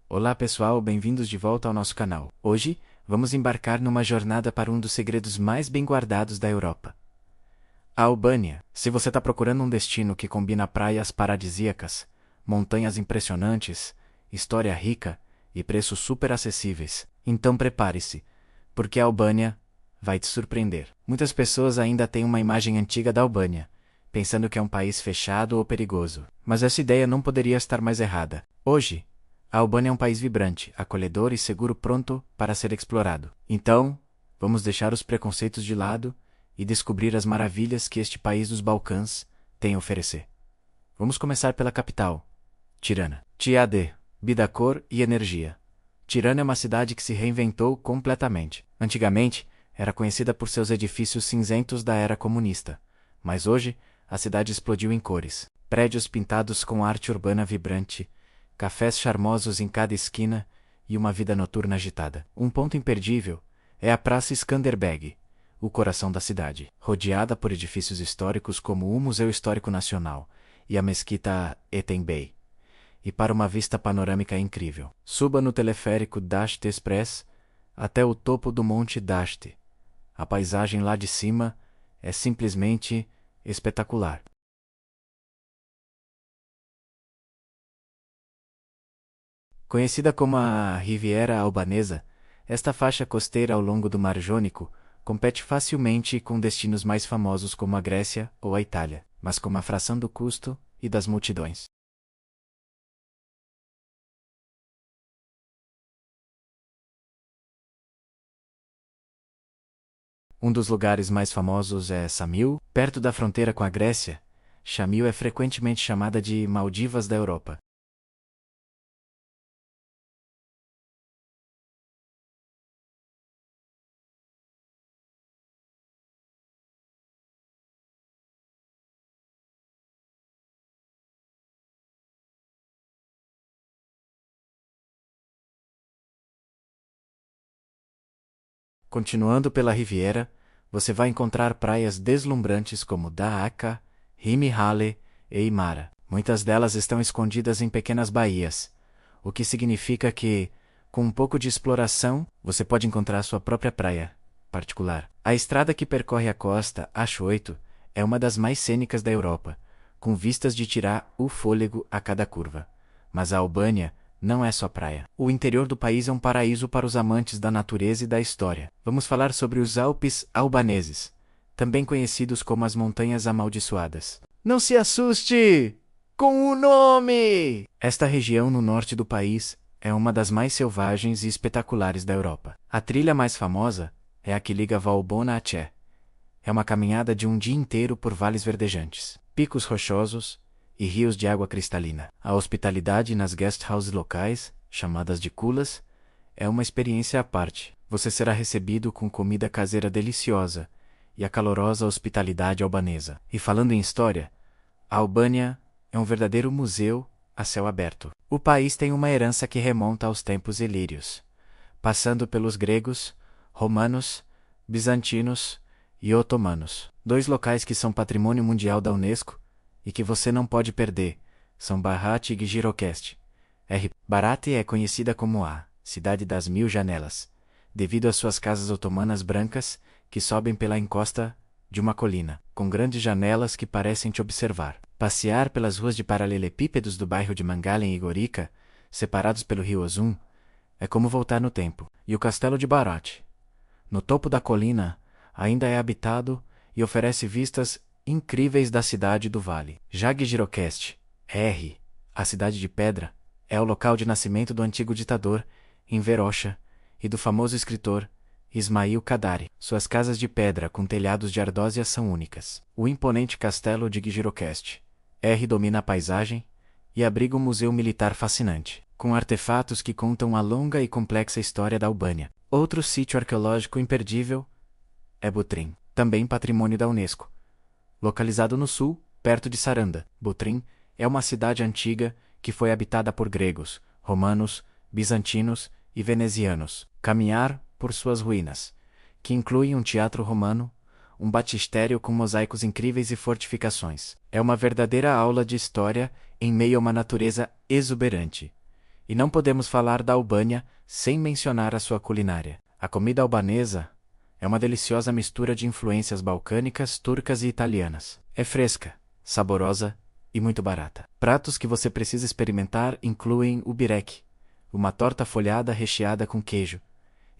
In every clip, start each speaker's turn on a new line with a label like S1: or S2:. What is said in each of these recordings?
S1: Olá pessoal, bem-vindos de volta ao nosso canal. Hoje, vamos embarcar numa jornada para um dos segredos mais bem guardados da Europa. A Albânia. Se você está procurando um destino que combina praias paradisíacas, montanhas impressionantes, história rica e preços super acessíveis, então prepare-se, porque a Albânia vai te surpreender. Muitas pessoas ainda têm uma imagem antiga da Albânia, pensando que é um país fechado ou perigoso. Mas essa ideia não poderia estar mais errada. Hoje, a Albânia é um país vibrante, acolhedor e seguro, pronto para ser explorado. Então, vamos deixar os preconceitos de lado e descobrir as maravilhas que este país dos Balcãs tem a oferecer. Vamos começar pela capital, Tirana. TAD, vida, cor e energia. Tirana é uma cidade que se reinventou completamente. Antigamente, era conhecida por seus edifícios cinzentos da era comunista, mas hoje a cidade explodiu em cores. Prédios pintados com arte urbana vibrante, cafés charmosos em cada esquina e uma vida noturna agitada. Um ponto imperdível é a Praça Skanderbeg, o coração da cidade, rodeada por edifícios históricos como o Museu Histórico Nacional e a Mesquita Etem Bey. E para uma vista panorâmica incrível, suba no teleférico Dasht Express até o topo do Monte Dasht. A paisagem lá de cima é simplesmente espetacular. Conhecida como a Riviera Albanesa, esta faixa costeira ao longo do Mar Jônico compete facilmente com destinos mais famosos como a Grécia ou a Itália, mas com uma fração do custo e das multidões. Um dos lugares mais famosos é Samil, perto da fronteira com a Grécia. Samil é frequentemente chamada de Maldivas da Europa. Continuando pela Riviera, você vai encontrar praias deslumbrantes como Daaka, Rimihale e Imara. Muitas delas estão escondidas em pequenas baías, o que significa que, com um pouco de exploração, você pode encontrar sua própria praia particular. A estrada que percorre a costa, H8, é uma das mais cênicas da Europa, com vistas de tirar o fôlego a cada curva. Mas a Albânia não é só praia. O interior do país é um paraíso para os amantes da natureza e da história. Vamos falar sobre os Alpes albaneses, também conhecidos como as Montanhas Amaldiçoadas. Não se assuste com o nome! Esta região no norte do país é uma das mais selvagens e espetaculares da Europa. A trilha mais famosa é a que liga Valbona a Tché. É uma caminhada de um dia inteiro por vales verdejantes, picos rochosos e rios de água cristalina. A hospitalidade nas guest houses locais, chamadas de culas, é uma experiência à parte. Você será recebido com comida caseira deliciosa e a calorosa hospitalidade albanesa. E falando em história, a Albânia é um verdadeiro museu a céu aberto. O país tem uma herança que remonta aos tempos ilírios, passando pelos gregos, romanos, bizantinos e otomanos. Dois locais que são patrimônio mundial da Unesco e que você não pode perder são Barat e Girokest. Barat é conhecida como a Cidade das Mil Janelas, devido às suas casas otomanas brancas que sobem pela encosta de uma colina, com grandes janelas que parecem te observar. Passear pelas ruas de paralelepípedos do bairro de Mangalem e Gorica, separados pelo rio Ozum, é como voltar no tempo. E o castelo de Barat, no topo da colina, ainda é habitado e oferece vistas incríveis da cidade do vale. Já Girokest, a cidade de pedra, é o local de nascimento do antigo ditador Enver Hoxha e do famoso escritor Ismail Kadari. Suas casas de pedra com telhados de ardósia são únicas. O imponente castelo de Girokest, domina a paisagem e abriga um museu militar fascinante, com artefatos que contam a longa e complexa história da Albânia. Outro sítio arqueológico imperdível é Butrim, também patrimônio da Unesco. Localizado no sul, perto de Saranda, Butrim é uma cidade antiga que foi habitada por gregos, romanos, bizantinos e venezianos. Caminhar por suas ruínas, que incluem um teatro romano, um batistério com mosaicos incríveis e fortificações, é uma verdadeira aula de história em meio a uma natureza exuberante. E não podemos falar da Albânia sem mencionar a sua culinária. A comida albanesa é uma deliciosa mistura de influências balcânicas, turcas e italianas. É fresca, saborosa e muito barata. Pratos que você precisa experimentar incluem o birek, uma torta folhada recheada com queijo,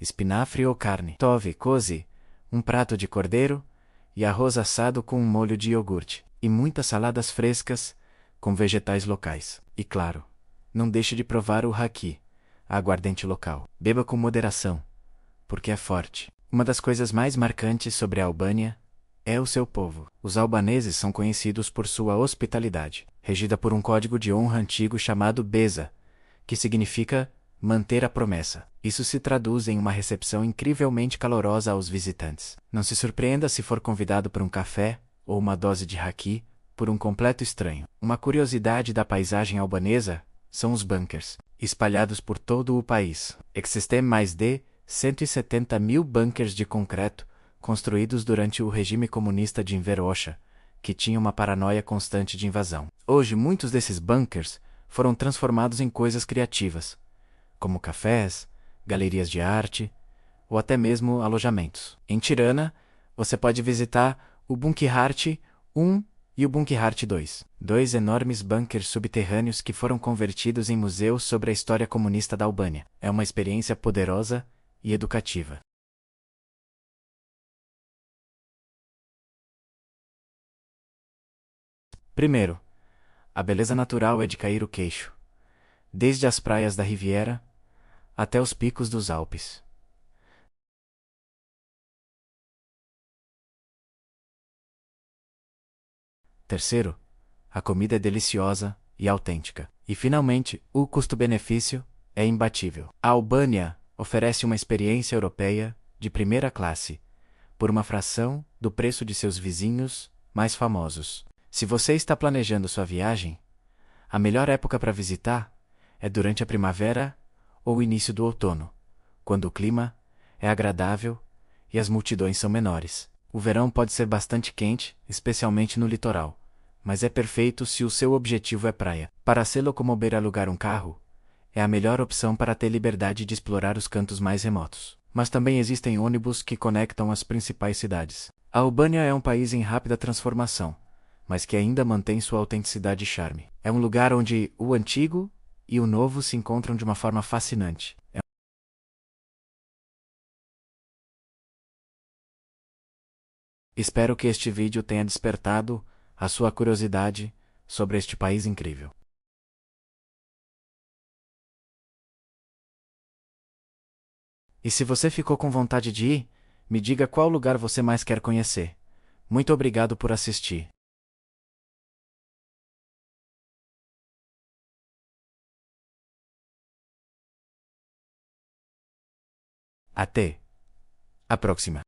S1: espinafre ou carne, tove, cozi, um prato de cordeiro, e arroz assado com um molho de iogurte, e muitas saladas frescas com vegetais locais. E claro, não deixe de provar o raki, a aguardente local. Beba com moderação, porque é forte. Uma das coisas mais marcantes sobre a Albânia é o seu povo. Os albaneses são conhecidos por sua hospitalidade, regida por um código de honra antigo chamado Beza, que significa manter a promessa. Isso se traduz em uma recepção incrivelmente calorosa aos visitantes. Não se surpreenda se for convidado por um café ou uma dose de haki por um completo estranho. Uma curiosidade da paisagem albanesa são os bunkers, espalhados por todo o país. Existem mais de 170 mil bunkers de concreto construídos durante o regime comunista de Enver Hoxha, que tinha uma paranoia constante de invasão. Hoje, muitos desses bunkers foram transformados em coisas criativas, como cafés, galerias de arte ou até mesmo alojamentos. Em Tirana, você pode visitar o Bunkerhart 1 e o Bunkerhart 2, dois enormes bunkers subterrâneos que foram convertidos em museus sobre a história comunista da Albânia. É uma experiência poderosa e educativa. Primeiro, a beleza natural é de cair o queixo, desde as praias da Riviera até os picos dos Alpes. Terceiro, a comida é deliciosa e autêntica. E finalmente, o custo-benefício é imbatível. A Albânia oferece uma experiência europeia de primeira classe, por uma fração do preço de seus vizinhos mais famosos. Se você está planejando sua viagem, a melhor época para visitar é durante a primavera ou o início do outono, quando o clima é agradável e as multidões são menores. O verão pode ser bastante quente, especialmente no litoral, mas é perfeito se o seu objetivo é praia. Para se locomover e alugar um carro, é a melhor opção para ter liberdade de explorar os cantos mais remotos. Mas também existem ônibus que conectam as principais cidades. A Albânia é um país em rápida transformação, mas que ainda mantém sua autenticidade e charme. É um lugar onde o antigo e o novo se encontram de uma forma fascinante. Espero que este vídeo tenha despertado a sua curiosidade sobre este país incrível. E se você ficou com vontade de ir, me diga qual lugar você mais quer conhecer. Muito obrigado por assistir. Até a próxima.